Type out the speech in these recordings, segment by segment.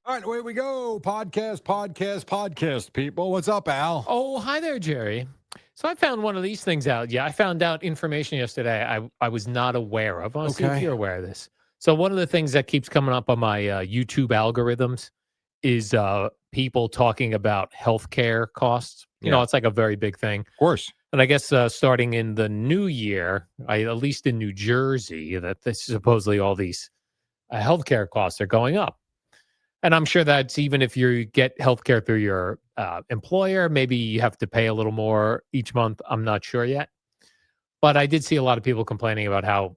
All right, away we go. Podcast, people. What's up, Al? Oh, hi there, Jerry. So I found one of these things out. Yeah, I found out information yesterday I was not aware of. I want to see if Okay. you're aware of this. So one of the things that keeps coming up on my YouTube algorithms is people talking about healthcare costs. Yeah, It's like a very big thing. of course. And I guess starting in the new year, at least in New Jersey, that this supposedly all these healthcare costs are going up. And I'm sure that's even if you get healthcare through your employer, maybe you have to pay a little more each month. I'm not sure yet. But I did see a lot of people complaining about how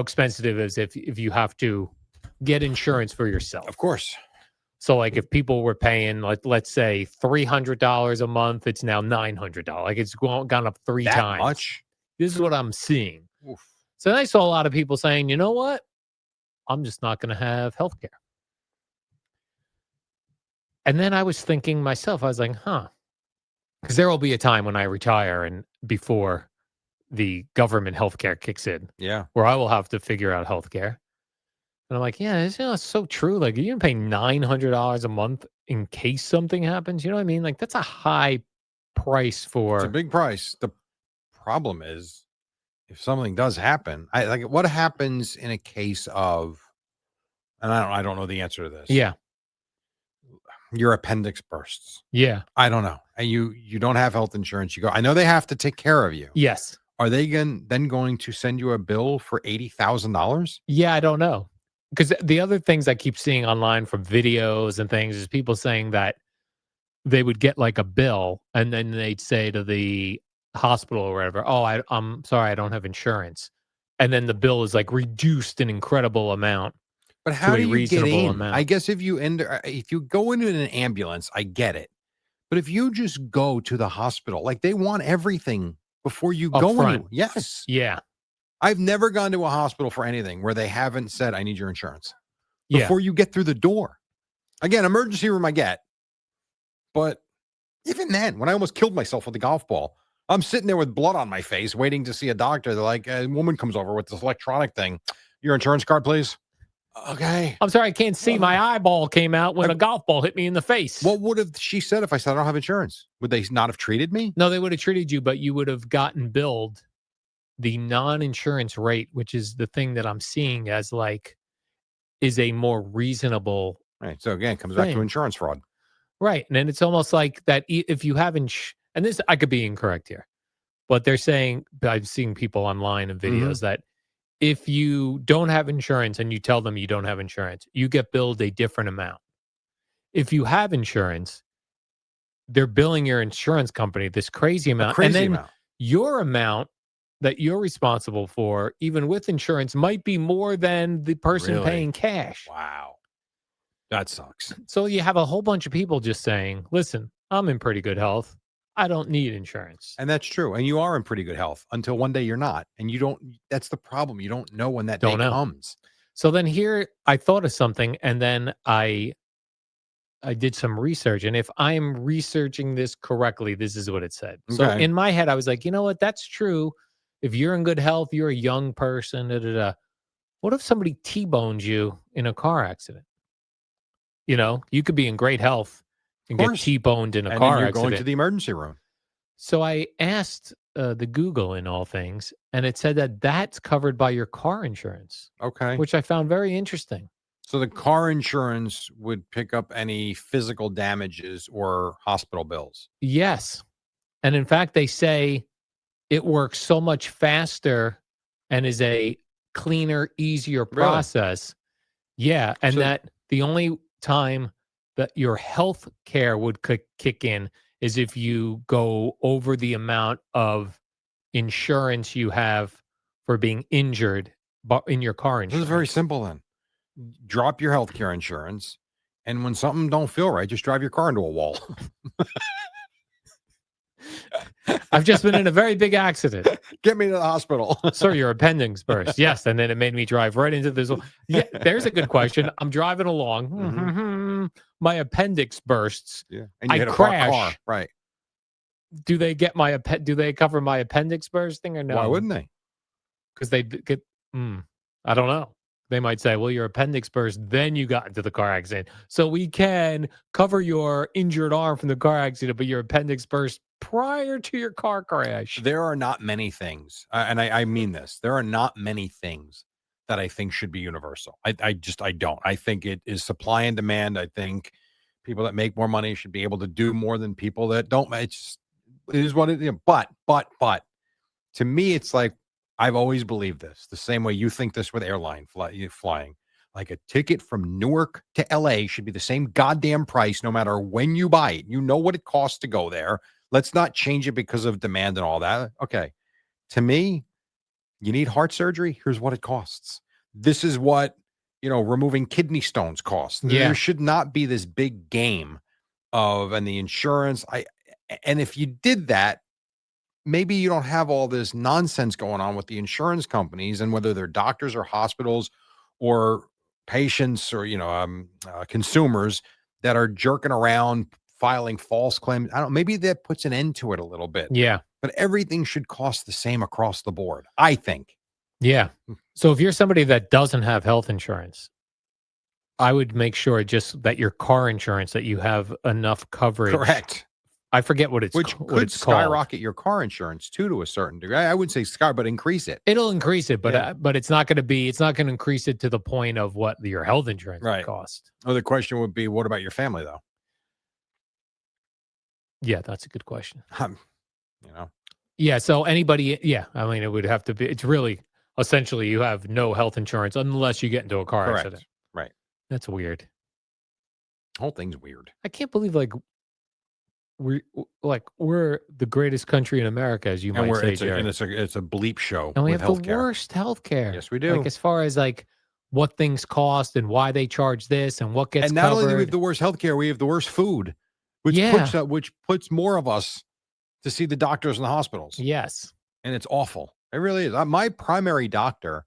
expensive it is if you have to get insurance for yourself. Of course. So like if people were paying like let's say $300 a month, it's now $900. Like it's gone up three That times. much? This is what I'm seeing. Oof. So then I saw a lot of people saying, you know what? I'm just not going to have healthcare. And then I was thinking myself, I was like, because there will be a time when I retire and before the government healthcare kicks in, Yeah. where I will have to figure out healthcare. And I'm like, yeah, it's so true. Like, you can pay $900 a month in case something happens. You know what I mean? Like, that's a high price It's a for. big price. The problem is if something does happen, I like what happens in a case of, and I don't know the answer to this. Yeah. Your appendix bursts. Yeah. I don't know. And you don't have health insurance. You go, I know they have to take care of you. Yes. Are they then going to send you a bill for $80,000? Yeah. I don't know. Because the other things I keep seeing online from videos and things is people saying that they would get like a bill and then they'd say to the hospital or whatever, "Oh, I'm sorry, I don't have insurance." And then the bill is like reduced an incredible amount But to how a do you get reasonable in? I amount. guess if you go into an ambulance, I get it. But if you just go to the hospital, like they want everything before you Up go front. anywhere. Yes. Yeah. I've never gone to a hospital for anything where they haven't said, I need your insurance Yeah. before you get through the door. Again, emergency room, I get. But even then, when I almost killed myself with the golf ball, I'm sitting there with blood on my face waiting to see a doctor. They're like, a woman comes over with this electronic thing. Your insurance card, please. Okay. I'm sorry, I can't see. My eyeball came out when a golf ball hit me in the face. What would have she said if I said I don't have insurance? Would they not have treated me? No, they would have treated you, but you would have gotten billed the non-insurance rate, which is the thing that I'm seeing as like is a more reasonable Right. So again, it comes back to thing. insurance fraud. Right. And then it's almost like that if you haven't, and this, I could be incorrect here, but they're saying, I've seen people online and videos that if you don't have insurance and you tell them you don't have insurance, you get billed a different amount. If you have insurance, they're billing your insurance company this crazy amount. And then your amount that you're responsible for, even with insurance, might be more than the person paying cash. Wow. That sucks. So you have a whole bunch of people just saying, listen, I'm in pretty good health. I don't need insurance. And that's true. And you are in pretty good health until one day you're not. And you don't, that's the problem. You don't know when that day comes. So then here I thought of something and then I did some research. And if I'm researching this correctly, this is what it said. So in my head, I was like, you know what? That's true. If you're in good health, you're a young person. What if somebody T-bones you in a car accident? You could be in great health and get T-boned in a car accident. Going to the emergency room. So I asked the Google in all things, and it said that that's covered by your car insurance. Okay. Which I found very interesting. So the car insurance would pick up any physical damages or hospital bills. Yes. And in fact, they say it works so much faster and is a cleaner, easier process. Really? Yeah. And that the only time that your health care would kick in is if you go over the amount of insurance you have for being injured in your car insurance. This is very simple then. Drop your healthcare insurance, and when something don't feel right, just drive your car into a wall. I've just been in a very big accident. Get me to the hospital. Sir, your appendix burst. Yes, and then it made me drive right into this. Yeah, there's a good question. I'm driving along. My appendix bursts. Yeah, and you I hit crash. A car. Right. Do they get do they cover my appendix bursting or no? Why wouldn't they? Because they get. I don't know. they might say, well, your appendix burst, then you got into the car accident. So we can cover your injured arm from the car accident, but your appendix burst prior to your car crash. There are not many things, and I mean this. There are not many things that I think should be universal. I don't. I think it is supply and demand. I think people that make more money should be able to do more than people that don't. It is what it is. But to me, it's like I've always believed this. The same way you think this with flying. Like a ticket from Newark to LA should be the same goddamn price no matter when you buy it. You know what it costs to go there. Let's not change it because of demand and all that. Okay. To me, you need heart surgery. Here's what it costs. This is what, removing kidney stones costs. Yeah. There should not be this big game and the insurance. And if you did that, maybe you don't have all this nonsense going on with the insurance companies and whether they're doctors or hospitals or patients or, consumers that are jerking around filing false claims. I don't maybe that puts an end to it a little bit. Yeah. But everything should cost the same across the board, I think. Yeah. So if you're somebody that doesn't have health insurance, I would make sure just that your car insurance, that you have enough coverage. Correct. I forget what Which could skyrocket your car insurance too, to a certain degree. I wouldn't say but increase it. It'll increase it, but Yeah. but it's not going to increase it to the point of what your health insurance would Right. cost. Oh, the question would be, what about your family though? Yeah, that's a good question. You know, Yeah, so anybody, yeah, I mean, it would have to be. It's really essentially you have no health insurance unless you get into a car correct. accident. Right. That's weird. The whole thing's weird. I can't believe we're the greatest country in America, as you And might say, Jerry. it's a bleep show. And we with have healthcare. the worst healthcare. Yes, we do. Like as far as what things cost and why they charge this and what gets and not covered. only do we have the worst healthcare, we have the worst food, which puts more of us to see the doctors in the hospitals. Yes. And it's awful. It really is. My primary doctor,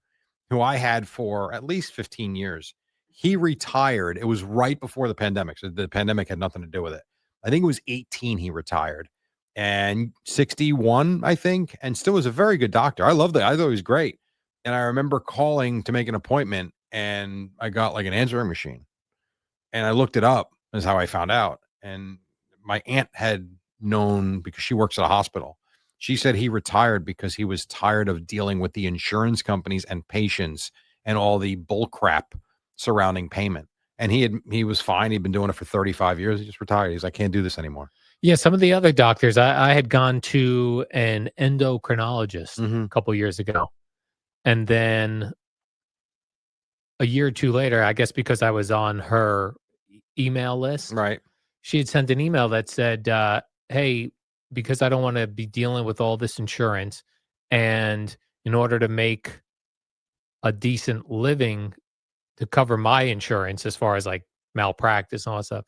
who I had for at least 15 years, he retired. It was right before the pandemic. So the pandemic had nothing to do with it. I think it was 18 he retired, and 61, I think, and still was a very good doctor. I loved it. I thought he was great. And I remember calling to make an appointment, and I got an answering machine. And I looked it up. Is how I found out. And my aunt had known because she works at a hospital. She said he retired because he was tired of dealing with the insurance companies and patients and all the bull crap surrounding payment. And he was fine. He'd been doing it for 35 years. He just retired. He's like, I can't do this anymore. Yeah, some of the other doctors, I had gone to an endocrinologist a couple years ago. And then a year or two later, I guess because I was on her email list, right? She had sent an email that said, hey, because I don't want to be dealing with all this insurance, and in order to make a decent living to cover my insurance as far as malpractice and all that stuff,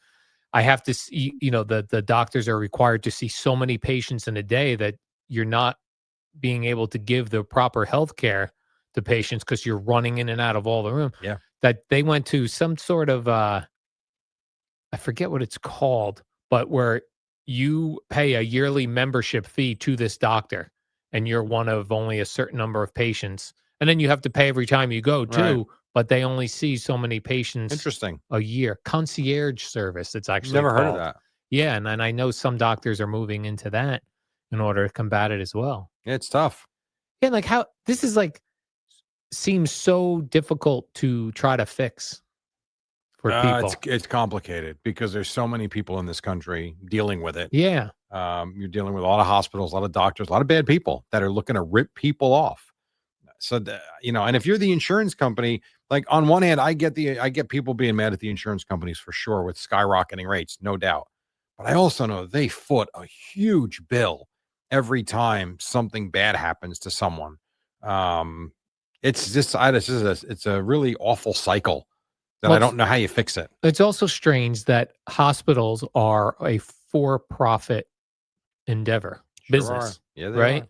I have to see, the doctors are required to see so many patients in a day that you're not being able to give the proper health care to patients because you're running in and out of all the room. Yeah. That they went to some sort of, I forget what it's called, but where you pay a yearly membership fee to this doctor and you're one of only a certain number of patients. And then you have to pay every time you go too, Right. but they only see so many patients Interesting. a year. Concierge service, it's actually Never heard of called. that. Yeah, and I know some doctors are moving into that in order to combat it as well. Yeah, it's tough. Yeah, how this is seems so difficult to try to fix for people. It's complicated because there's so many people in this country dealing with it. Yeah. You're dealing with a lot of hospitals, a lot of doctors, a lot of bad people that are looking to rip people off. So, and if you're the insurance company, on one hand, I get people being mad at the insurance companies for sure with skyrocketing rates, no doubt. But I also know they foot a huge bill every time something bad happens to someone. It's a really awful cycle that I don't know how you fix it. It's also strange that hospitals are a for-profit endeavor, business. Yeah, they right? are.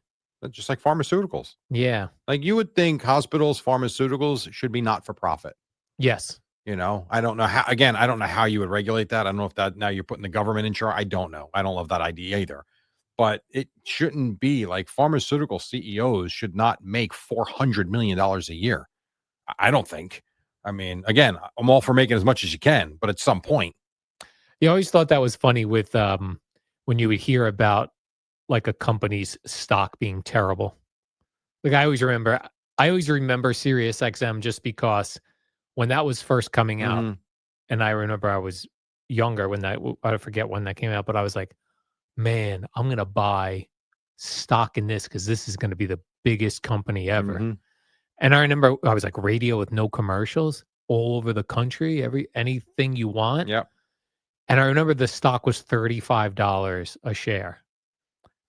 Just like pharmaceuticals. Yeah. You would think hospitals, pharmaceuticals should be not for profit. Yes. I don't know how, again, I don't know how you would regulate that. I don't know if that now you're putting the government in charge. I don't know. I don't love that idea either. But it shouldn't be pharmaceutical CEOs should not make $400 million a year. I don't think. I mean, again, I'm all for making as much as you can, but at some point, You always thought that was funny with when you would hear about like a company's stock being terrible. Like I always remember SiriusXM just because when that was first coming out, Mhm. and I remember I was younger when I forget when that came out, but I was like, man, I'm gonna buy stock in this because this is gonna be the biggest company ever. Mhm. And I remember I was like radio with no commercials all over the country, anything you want. Yep. And I remember the stock was $35 a share.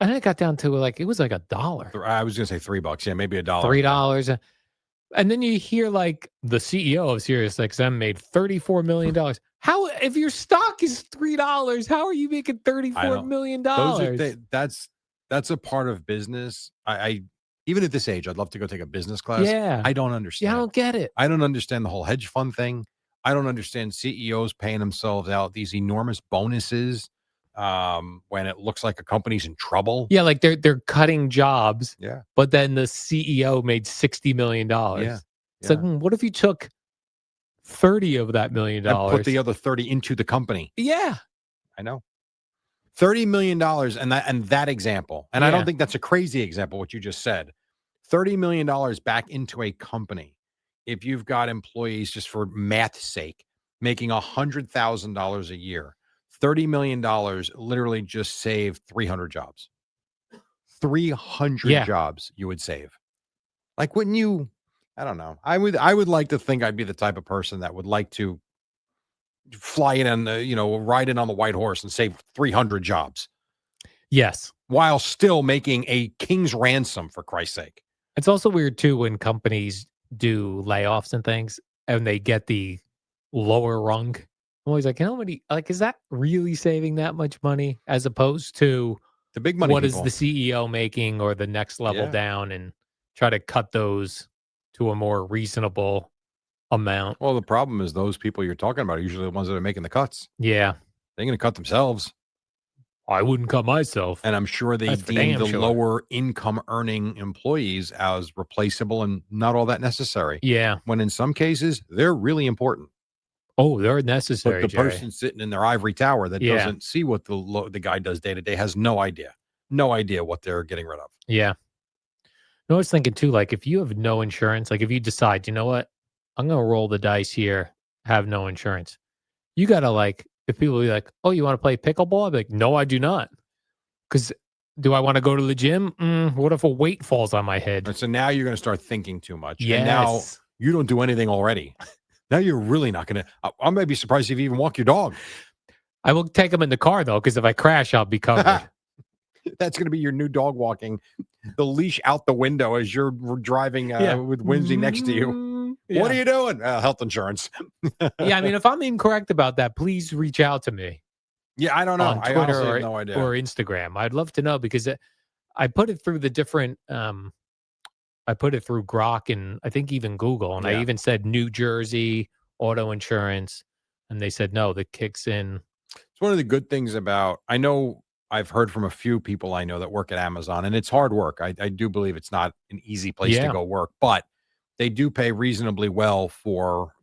And then it got down to like it was like $1, I was gonna say $3. Yeah, maybe a dollar. Yeah. $3. And then you hear like the CEO of SiriusXM made $34 million. How if your stock is $3, how are you making I $34 don't. million? Those are that's a part of business. I even at this age, I'd love to go take a business class. Yeah. I don't Yeah, I understand. don't get it. I don't understand the whole hedge fund thing. I don't understand CEOs paying themselves out these enormous bonuses when it looks like a company's in trouble. Yeah, like they're cutting jobs, Yeah. but then the CEO made Yeah. $60 million. It's like, Yeah. what if you took 30 of that million And put the dollars? other 30 into the company. Yeah. I know. $30 million and that example. And I don't Yeah. think that's a crazy example, what you just said. $30 million back into a company. If you've got employees, just for math's sake, making $100,000 a year, $30 million literally just saved 300 jobs. 300 Yeah. jobs you would save. Like, wouldn't you? I don't know. I would like to think I'd be the type of person that would like to fly in on the, ride in on the white horse and save 300 jobs Yes. while still making a king's ransom, for Christ's sake. It's also weird too when companies do layoffs and things and they get the lower rung. I'm always like, how many like is that really saving that much money as opposed to The big money what is the people. CEO making or the next level Yeah. down and try to cut those to a more reasonable amount. Well, the problem is those people you're talking about are usually the ones that are making the cuts. Yeah. They're going to cut themselves. I wouldn't cut myself. And I'm sure they That's for deem damn the sure. lower income earning employees as replaceable and not all that necessary. Yeah. When in some cases, they're really important. Oh, they're But necessary, the Jerry. person sitting in their ivory tower that Yeah. doesn't see what the guy does day to day has no idea. No idea what they're getting rid of. Yeah. No, I was thinking too, like if you have no insurance, like if you decide, you know what, I'm gonna roll the dice here, have no insurance. You gotta like if people be like, oh, you want to play pickleball? I'd be like, no, I do not. Because do I want to go to the gym? What if a weight falls on my head? And so now you're going to start thinking too much. And now Yes. you don't do anything already. Now you're really not going to. I might be surprised if you even walk your dog. I will take them in the car though, because if I crash, I'll be covered. That's going to be your new dog walking. The leash out the window as you're driving Yeah. with Whimsy next to you. What are Yeah. you doing? Health insurance. Yeah, I mean, if I'm incorrect about that, please reach out to me Yeah, I don't know. on I Twitter honestly have no idea. or Instagram. I'd love to know because I put it through the different I put it through Grok and I think even Google, and I Yeah. even said New Jersey auto insurance, and they said no, that kicks in. It's one of the good things about, I know I've heard from a few people I know that work at Amazon, and it's hard work. I do believe it's not an easy place to Yeah. go work, but they do pay reasonably well for,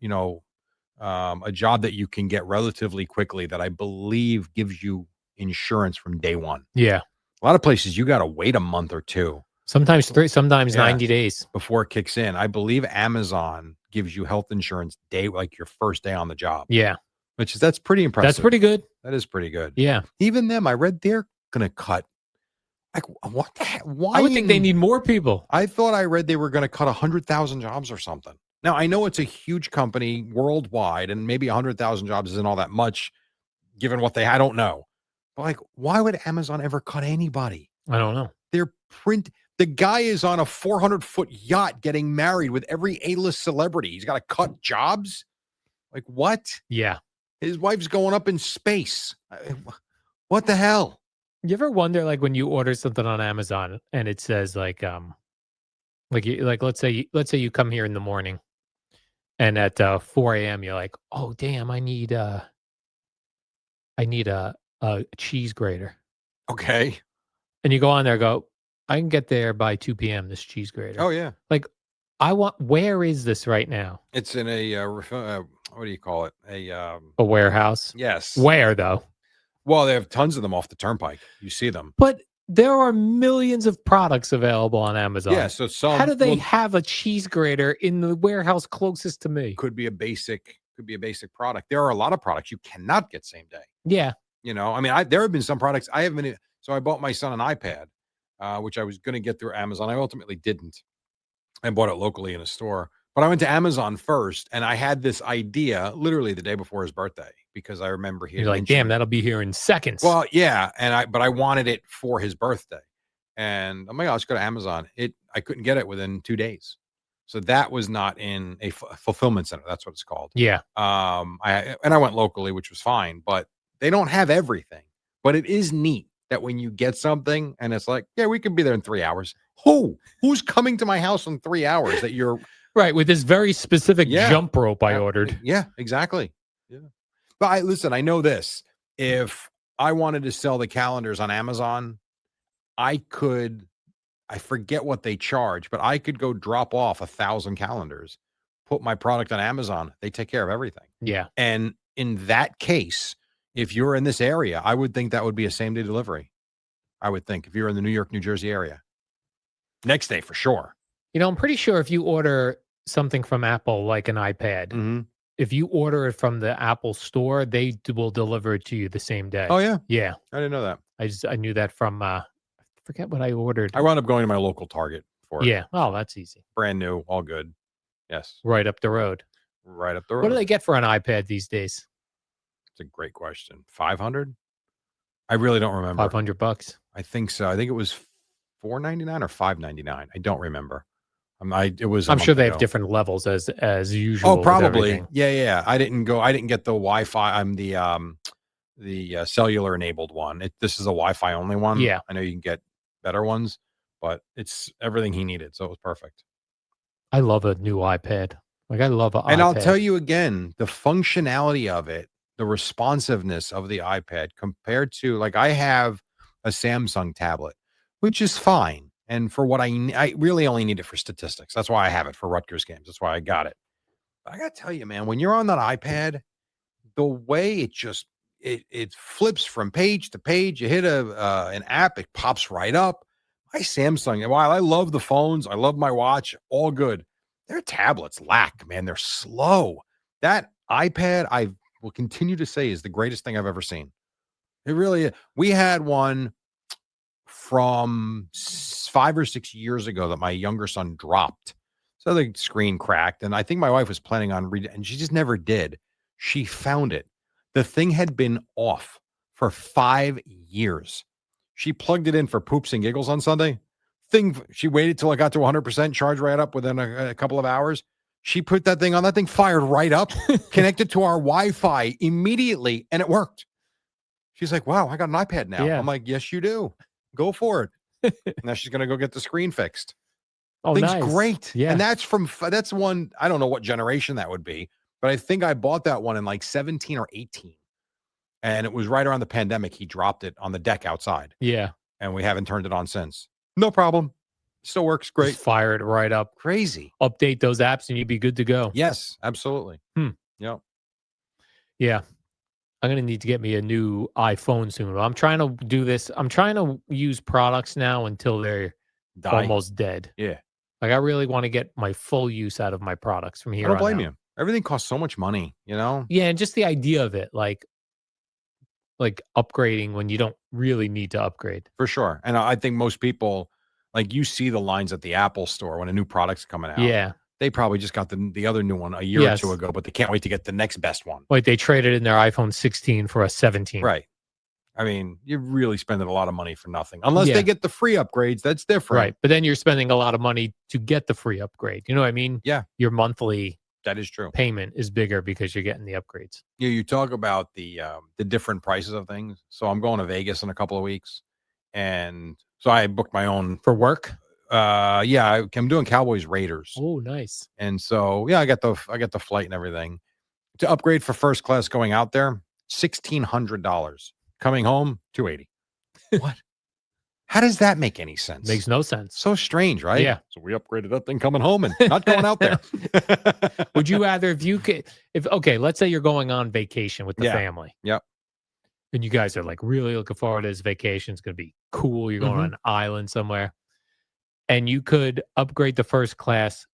a job that you can get relatively quickly that I believe gives you insurance from day one. Yeah, A lot of places you got to wait a month or two sometimes 3, sometimes Yeah. 90 days. before it kicks in. I believe Amazon gives you health insurance like your first day on the job, Yeah, that's pretty impressive. that's pretty good. That is pretty good. Yeah, Even them, I read they're gonna cut. Like, what the heck? Why? I would think they need more people. I thought I read they were gonna cut 100,000 jobs or something. Now I know it's a huge company worldwide, and maybe 100,000 jobs isn't all that much, given what I don't know. But like, why would Amazon ever cut anybody? I don't know. The guy is on a 400-foot yacht getting married with every A-list celebrity. He's got to cut jobs. Like, what? Yeah, His wife's going up in space. What the hell? you ever wonder like when you order something on Amazon and it says like let's say you come here in the morning and at 4 a.m. you're like, oh damn, I need a cheese grater. And you go on there, go, I can get there by 2 p.m. This cheese grater. Oh, yeah. Like, Where is this right now? It's in a what do you call it? A warehouse. Yes. Where though? Well, they have tons of them off the turnpike. You see them. But there are millions of products available on Amazon. Yeah. So How do they well, have a cheese grater in the warehouse closest to me? could be a basic product. There are a lot of products you cannot get same day. Yeah. You know, I mean, there have been some products I haven't been. So I bought my son an iPad, which I was going to get through Amazon. I ultimately didn't. I bought it locally in a store, but I went to Amazon first, and I had this idea literally the day before his birthday because I remember he had You're like, damn, that'll be here in seconds. Well, yeah, but I wanted it for his birthday, and I'm like, oh, let's go to Amazon. I couldn't get it within 2 days, so that was not in a fulfillment center. That's what it's called. Yeah. I went locally, which was fine, but they don't have everything. But it is neat that when you get something and it's like, yeah, we could be there in 3 hours. Who's coming to my house in 3 hours that you're right with this very specific jump rope I ordered? Yeah, exactly. Yeah. But listen, I know this. If I wanted to sell the calendars on Amazon, I forget what they charge, but I could go drop off 1,000 calendars, put my product on Amazon. They take care of everything. Yeah. And in that case, if you're in this area, I would think that would be a same day delivery. I would think if you're in the New York, New Jersey area. Next day for sure. You know, I'm pretty sure if you order something from Apple, like an iPad, if you order it from the Apple store, they will deliver it to you the same day. Oh, yeah? Yeah. I didn't know that. I knew that from, I forget what I ordered. I wound up going to my local Target for it. Yeah. Oh, that's easy. Brand new, all good. Yes. Right up the road. Right up the road. What do they get for an iPad these days? It's a great question. 500? I really don't remember. $500. I think so. I think it was $4.99 or $5.99. I don't remember. I'm sure they have different levels as usual. Oh, probably. Yeah. I didn't get the Wi-Fi. I'm the cellular enabled one. This is a Wi-Fi only one. Yeah. I know you can get better ones, but it's everything he needed, so it was perfect. I love a new iPad. Like I love an iPad. And I'll tell you again, the functionality of it, the responsiveness of the iPad compared to, like, I have a Samsung tablet, which is fine. And for what I really only need it for statistics. That's why I have it for Rutgers games. That's why I got it. But I got to tell you, man, when you're on that iPad, the way it flips from page to page, you hit an app, it pops right up. My Samsung, while I love the phones, I love my watch, all good. Their tablets lack, man. They're slow. That iPad, I will continue to say, is the greatest thing I've ever seen. It really is. We had one from 5 or 6 years ago that my younger son dropped. So the screen cracked, and I think my wife was planning on reading, and she just never did. She found it. The thing had been off for 5 years. She plugged it in for poops and giggles on Sunday. She waited till it got to 100%, charged right up within a couple of hours. She put that thing on. That thing fired right up, connected to our Wi-Fi immediately, and it worked. She's like, wow, I got an iPad now. Yeah. I'm like, yes, you do. Go for it. Now she's going to go get the screen fixed. Oh, thing's nice. Great. Yeah. And that's one, I don't know what generation that would be, but I think I bought that one in like 17 or 18. And it was right around the pandemic. He dropped it on the deck outside. Yeah. And we haven't turned it on since. No problem. Still works great. Just fire it right up. Crazy. Update those apps and you'd be good to go. Yes, absolutely. Yep. Yeah. I'm going to need to get me a new iPhone soon. I'm trying to do this. I'm trying to use products now until they're almost dead. Yeah. Like I really want to get my full use out of my products from here on out. I don't blame you. Everything costs so much money, you know? Yeah. And just the idea of it, like upgrading when you don't really need to upgrade. For sure. And I think most people, like, you see the lines at the Apple store when a new product's coming out. Yeah. They probably just got the other new one a year or two ago, but they can't wait to get the next best one. Like they traded in their iPhone 16 for a 17. Right. I mean, you're really spending a lot of money for nothing. Unless they get the free upgrades, that's different. Right. But then you're spending a lot of money to get the free upgrade. You know what I mean? Yeah. Your monthly that is true. payment is bigger because you're getting the upgrades. Yeah, you talk about the different prices of things. So I'm going to Vegas in a couple of weeks. And so I booked my own for work. Yeah, I'm doing Cowboys Raiders. Oh, nice. And so I got the flight and everything. To upgrade for first class going out there, $1,600. Coming home, $280. What? How does that make any sense? Makes no sense. So strange, right? Yeah. So we upgraded that thing coming home and not going out there. Would you rather, okay, let's say you're going on vacation with the Yeah. family. Yep. And you guys are like really looking forward to this vacation. It's going to be cool. You're going on an island somewhere. And you could upgrade the first class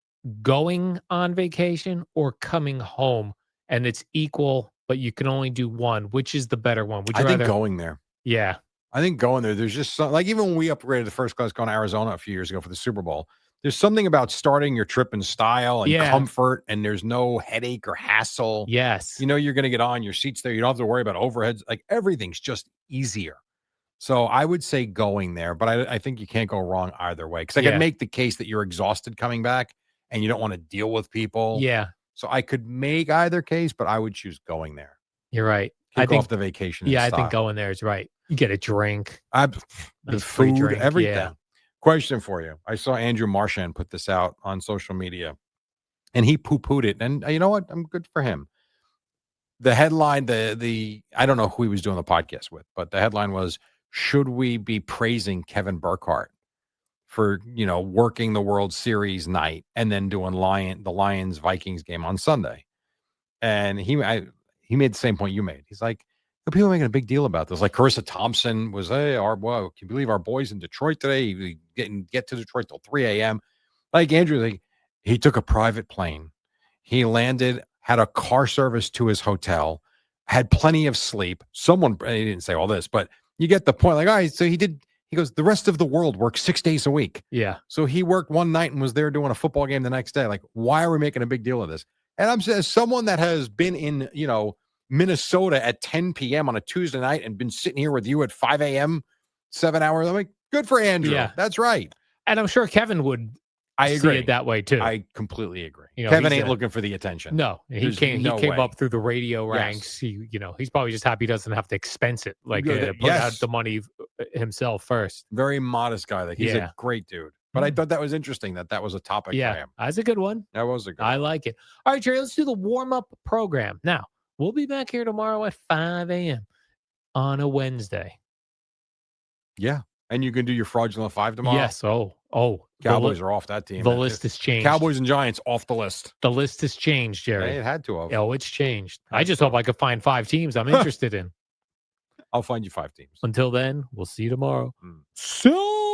going on vacation or coming home, and it's equal, but you can only do one. Which is the better one? Would you I think rather? going there. Yeah. I think going there, there's just like even when we upgraded the first class going to Arizona a few years ago for the Super Bowl, there's something about starting your trip in style and comfort, and there's no headache or hassle. Yes. You know, you're going to get on your seats there. You don't have to worry about overheads. Like everything's just easier. So I would say going there, but I think you can't go wrong either way. Because I could make the case that you're exhausted coming back and you don't want to deal with people. Yeah. So I could make either case, but I would choose going there. You're right. I think off the vacation. Yeah, I think going there is right. You get a drink. The food, drink, everything. yeah. Question for you. I saw Andrew Marchand put this out on social media and he poo-pooed it. And you know what? I'm good for him. The headline, the I don't know who he was doing the podcast with, but the headline was, should we be praising Kevin Burkhardt for, working the World Series night and then doing the Lions Vikings game on Sunday? And he made the same point you made. He's like, people are making a big deal about this. Like Carissa Thompson was, hey, can you believe our boys in Detroit today? We didn't get to Detroit till 3 a.m. Like Andrew, he took a private plane. He landed, had a car service to his hotel, had plenty of sleep. He didn't say all this, but you get the point. Like, all right, so he goes, the rest of the world works 6 days a week. Yeah. So he worked one night and was there doing a football game the next day. Like, why are we making a big deal of this? And I'm saying, as someone that has been in, Minnesota at 10 p.m. on a Tuesday night and been sitting here with you at 5 a.m., 7 hours, I'm like, good for Andrew. Yeah. That's right. And I'm sure Kevin would see it that way too. I completely agree. Kevin ain't looking for the attention. No, he came up through the radio ranks. Yes. He's probably just happy he doesn't have to expense it, to put out the money himself first. Very modest guy. He's a great dude. But I thought that was interesting that was a topic for him. That's a good one. That was a good one. I like it. All right, Jerry, let's do the warm-up program. Now, we'll be back here tomorrow at 5 a.m. on a Wednesday. Yeah. And you can do your fraudulent 5 tomorrow? Yes. Oh. Cowboys are off that team. The list has changed. Cowboys and Giants off the list. The list has changed, Jerry. It had to have. Oh, it's changed. I just hope I could find 5 teams I'm interested in. I'll find you 5 teams. Until then, we'll see you tomorrow. So